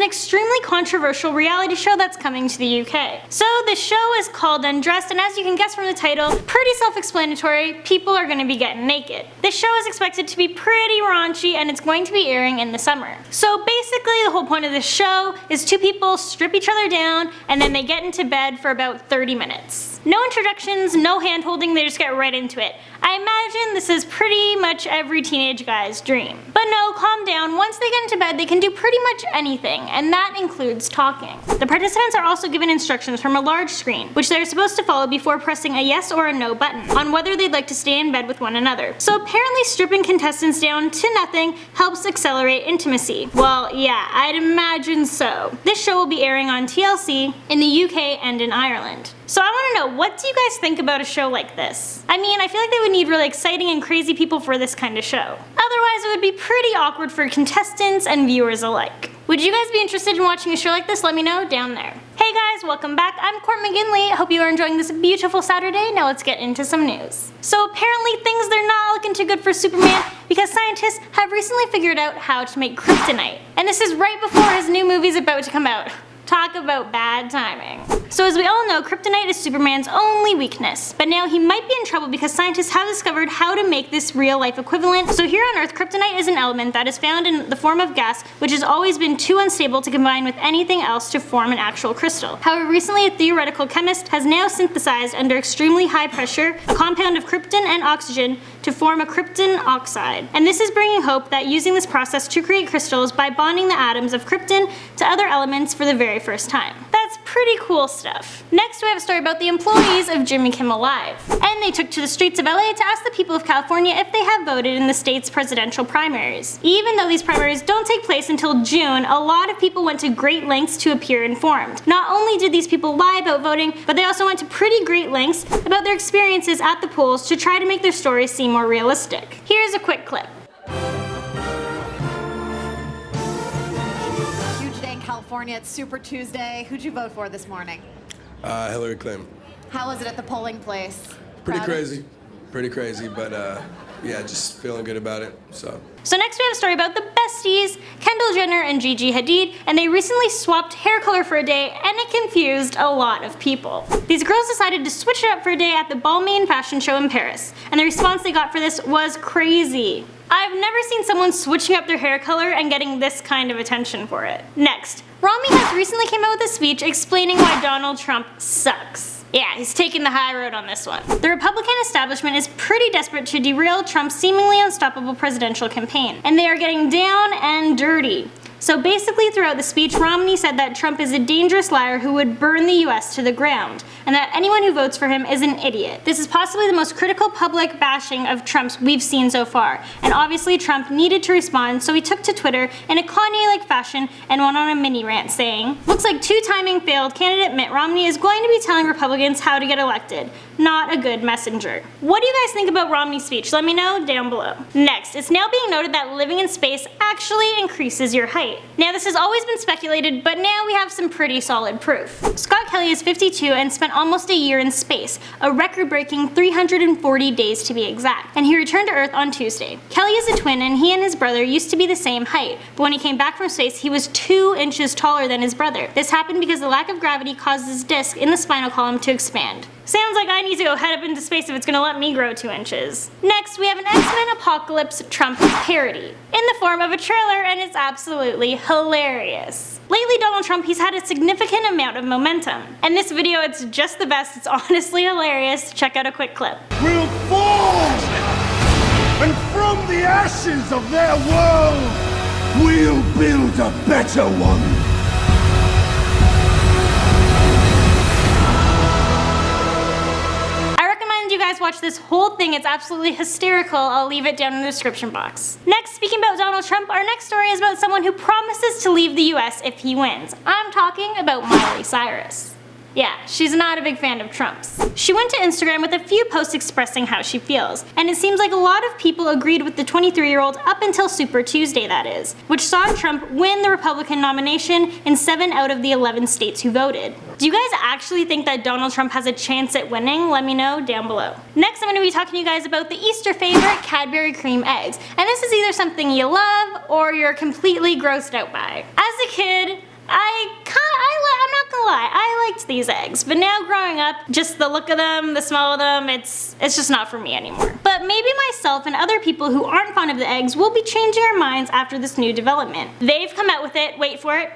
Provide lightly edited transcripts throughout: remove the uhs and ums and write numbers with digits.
extremely controversial reality show that's coming to the UK. So the show is called Undressed, and as you can guess from the title, pretty self-explanatory, people are going to be getting naked. This show is expected to be pretty raunchy, and it's going to be airing in the summer. So basically the whole point of this show is two people strip each other down, and then they get into bed for about 30 minutes. No introductions, no hand-holding, they just get right into it. I imagine this is pretty much every teenage guy's dream. But no, calm down, once they get into bed they can do pretty much anything, and that includes talking. The participants are also given instructions from a large screen, which they're supposed to follow before pressing a yes or a no button, on whether they'd like to stay in bed with one another. So apparently stripping contestants down to nothing helps accelerate intimacy. Well, yeah, I'd imagine so. This show will be airing on TLC in the UK and in Ireland. So I want to know, what do you guys think about a show like this? I mean, I feel like they would need really exciting and crazy people for this kind of show. Otherwise, it would be pretty awkward for contestants and viewers alike. Would you guys be interested in watching a show like this? Let me know down there. Hey guys, welcome back. I'm Court McGinley. Hope you are enjoying this beautiful Saturday. Now let's get into some news. So apparently things they're not looking too good for Superman because scientists have recently figured out how to make Kryptonite. And this is right before his new movie's about to come out. Talk about bad timing. So as we all know, Kryptonite is Superman's only weakness, but now he might be in trouble because scientists have discovered how to make this real-life equivalent. So here on Earth, Kryptonite is an element that is found in the form of gas, which has always been too unstable to combine with anything else to form an actual crystal. However, recently a theoretical chemist has now synthesized under extremely high pressure a compound of krypton and oxygen to form a krypton oxide. And this is bringing hope that using this process to create crystals by bonding the atoms of krypton to other elements for the very first time. That's pretty cool stuff. Next we have a story about the employees of Jimmy Kimmel Live. And they took to the streets of LA to ask the people of California if they have voted in the state's presidential primaries. Even though these primaries don't take place until June, a lot of people went to great lengths to appear informed. Not only did these people lie about voting, but they also went to pretty great lengths about their experiences at the polls to try to make their stories seem more realistic. Here's a quick clip. California, it's Super Tuesday. Who'd you vote for this morning? Hillary Clinton. How was it at the polling place? Pretty crazy, but yeah, just feeling good about it, so. So next we have a story about the besties, Kendall Jenner and Gigi Hadid, and they recently swapped hair color for a day, and it confused a lot of people. These girls decided to switch it up for a day at the Balmain fashion show in Paris, and the response they got for this was crazy. I've never seen someone switching up their hair color and getting this kind of attention for it. Next, Romney has recently came out with a speech explaining why Donald Trump sucks. Yeah, he's taking the high road on this one. The Republican establishment is pretty desperate to derail Trump's seemingly unstoppable presidential campaign, and they are getting down and dirty. So basically throughout the speech, Romney said that Trump is a dangerous liar who would burn the US to the ground, and that anyone who votes for him is an idiot. This is possibly the most critical public bashing of Trump's we've seen so far, and obviously Trump needed to respond, so he took to Twitter in a Kanye-like fashion and went on a mini rant saying, "Looks like two-timing failed candidate Mitt Romney is going to be telling Republicans how to get elected. Not a good messenger." What do you guys think about Romney's speech? Let me know down below. Next, it's now being noted that living in space actually increases your height. Now this has always been speculated, but now we have some pretty solid proof. Scott Kelly is 52 and spent almost a year in space, a record-breaking 340 days to be exact, and he returned to Earth on Tuesday. Kelly is a twin, and he and his brother used to be the same height, but when he came back from space he was 2 inches taller than his brother. This happened because the lack of gravity caused his disc in the spinal column to expand. Sounds like I need to go head up into space if it's gonna let me grow 2 inches. Next, we have an X-Men Apocalypse Trump parody in the form of a trailer, and it's absolutely hilarious. Lately, Donald Trump, he's had a significant amount of momentum. And this video, it's just the best. It's honestly hilarious. Check out a quick clip. We'll fall! And from the ashes of their world, we'll build a better one. You guys watch this whole thing, it's absolutely hysterical. I'll leave it down in the description box. Next, speaking about Donald Trump, our next story is about someone who promises to leave the US if he wins. I'm talking about Miley Cyrus. Yeah, she's not a big fan of Trump's. She went to Instagram with a few posts expressing how she feels, and it seems like a lot of people agreed with the 23-year-old up until Super Tuesday, that is, which saw Trump win the Republican nomination in 7 out of the 11 states who voted. Do you guys actually think that Donald Trump has a chance at winning? Let me know down below. Next, I'm going to be talking to you guys about the Easter favorite, Cadbury cream eggs, and this is either something you love or you're completely grossed out by. As a kid, liked these eggs, but now growing up, just the look of them, the smell of them, it's just not for me anymore. But maybe myself and other people who aren't fond of the eggs will be changing our minds after this new development. They've come out with it, wait for it,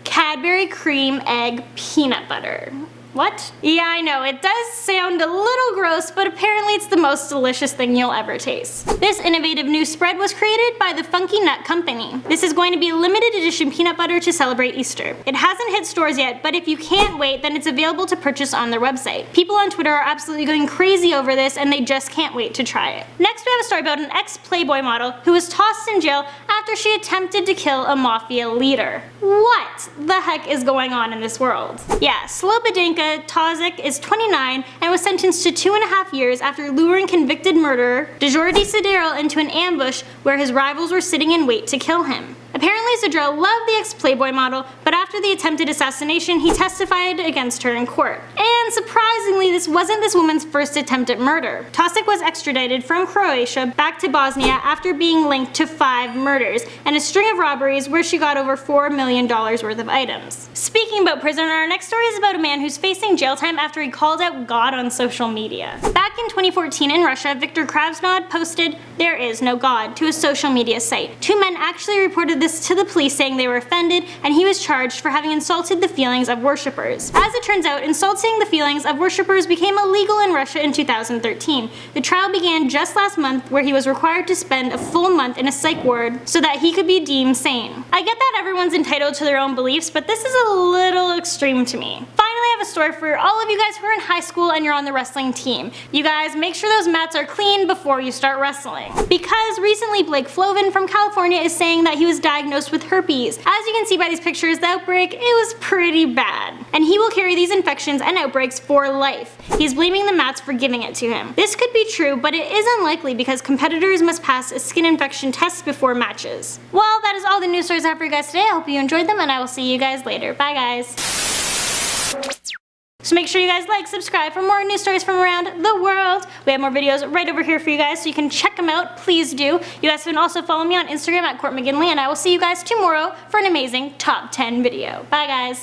Cadbury Cream Egg Peanut Butter. What? Yeah, I know, it does sound a little gross, but apparently it's the most delicious thing you'll ever taste. This innovative new spread was created by the Funky Nut Company. This is going to be a limited edition peanut butter to celebrate Easter. It hasn't hit stores yet, but if you can't wait, then it's available to purchase on their website. People on Twitter are absolutely going crazy over this, and they just can't wait to try it. Next, we have a story about an ex-Playboy model who was tossed in jail after she attempted to kill a Mafia leader. What the heck is going on in this world? Yeah, Slobodanka Tozic is 29 and was sentenced to 2.5 years after luring convicted murderer Jordi Siderel into an ambush where his rivals were sitting in wait to kill him. Apparently Siderel loved the ex-Playboy model, but after the attempted assassination, he testified against her in court. And surprisingly, this wasn't this woman's first attempt at murder. Tozic was extradited from Croatia back to Bosnia after being linked to 5 murders and a string of robberies where she got over $4 million worth of items. Speaking about prison, our next story is about a man who's facing jail time after he called out God on social media. Back in 2014 in Russia, Viktor Krasnod posted, "There is no God," to a social media site. 2 men actually reported this to the police, saying they were offended, and he was charged for having insulted the feelings of worshippers. As it turns out, insulting the feelings of worshippers became illegal in Russia in 2013. The trial began just last month, where he was required to spend a full month in a psych ward so that he could be deemed sane. I get that everyone's entitled to their own beliefs, but this is a little extreme to me. Finally, I have a story for all of you guys who are in high school and you're on the wrestling team. You guys, make sure those mats are clean before you start wrestling. Because recently Blake Flovin from California is saying that he was diagnosed with herpes. As you can see by these pictures, the outbreak, it was pretty bad. And he will carry these infections and outbreaks for life. He's blaming the mats for giving it to him. This could be true, but it is unlikely because competitors must pass a skin infection test before matches. Well, that is all the news stories I have for you guys today. I hope you enjoyed them, and I will see you guys later. Bye guys. So make sure you guys like, subscribe for more news stories from around the world. We have more videos right over here for you guys, so you can check them out. Please do. You guys can also follow me on Instagram at Court McGinley, and I will see you guys tomorrow for an amazing top 10 video. Bye guys.